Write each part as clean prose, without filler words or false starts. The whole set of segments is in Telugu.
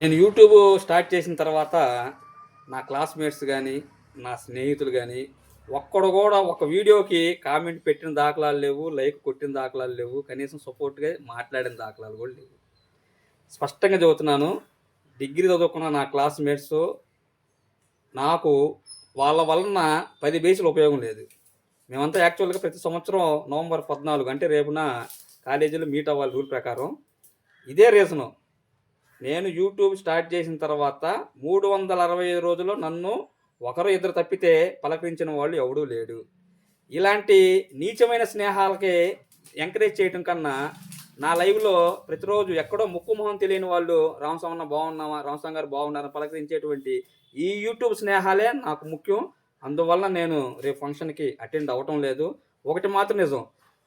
నేను యూట్యూబ్ స్టార్ట్ చేసిన తర్వాత నా క్లాస్మేట్స్ గానీ, నా స్నేహితులు గానీ, ఒక్కడు గూడా ఒక వీడియోకి కామెంట్ పెట్టిన దాఖలాలు లేవు. లైక్ కొట్టిన దాఖలాలు లేవు. కనీసం సపోర్ట్‌గా మాట్లాడిన దాఖలాలు గూడా లేవు. స్పష్టంగా చెబుతున్నాను. డిగ్రీ చదువుకున్న నా క్లాస్మేట్సు నాకు వాళ్ళ వలన 10 పైసలు ఉపయోగం లేదు. మేమంతా యాక్చువల్‌గా ప్రతి సంవత్సరం నవంబర్ 14 అంటే రేపున కాలేజీలో మీట్ అవ్వాలి రూల్ ప్రకారం. ఇదే రీజను. నేను యూట్యూబ్ స్టార్ట్ చేసిన తర్వాత 365 రోజుల్లో నన్ను ఒకరు ఇద్దరు తప్పితే పలకరించిన వాళ్ళు ఎవడూ లేడు. ఇలాంటి నీచమైన స్నేహాలకి ఎంకరేజ్ చేయటం కన్నా నా లైవ్‌లో ప్రతిరోజు ఎక్కడో ముక్కు మొహం తెలియని వాళ్ళు రామస్వామి అన్న బాగున్నావా? రామస్వామి గారు బాగున్నారా? పలకరించేటువంటి ఈ యూట్యూబ్ స్నేహాలే నాకు ముఖ్యం. అందువల్ల నేను రేపు ఫంక్షన్‌కి అటెండ్ అవ్వటం లేదు. ఒకటి మాత్రం నిజం.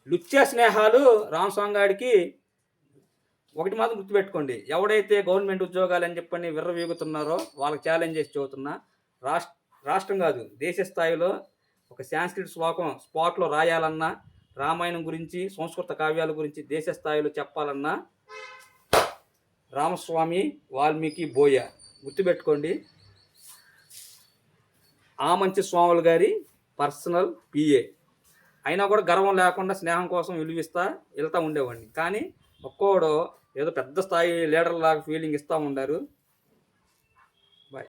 లుచ్చా స్నేహాలు రామస్వామి గాడికి ఒకటి మాత్రం గుర్తుపెట్టుకోండి. ఎవడైతే గవర్నమెంట్ ఉద్యోగాలని చెప్పని విర్రవీగుతున్నారో వాళ్ళకి ఛాలెంజ్ చేసి చెబుతున్నా. రాష్ రాష్ట్రం కాదు దేశ స్థాయిలో ఒక సాంస్క్రిట్ శ్లోకం స్పాట్‌లో రాయాలన్నా, రామాయణం గురించి, సంస్కృత కావ్యాల గురించి దేశ స్థాయిలో చెప్పాలన్నా రామస్వామి, వాల్మీకి, బోయ గుర్తుపెట్టుకోండి. ఆమంచి స్వాములు గారి పర్సనల్ పిఏ. అయినా కూడా గర్వం లేకుండా స్నేహం కోసం విలువిస్తా వెళ్తూ ఉండేవాడిని. కానీ ఒక్కోడు ఏదో పెద్ద స్థాయి లీడర్ లాగా ఫీలింగ్ ఇస్తూ ఉండారు.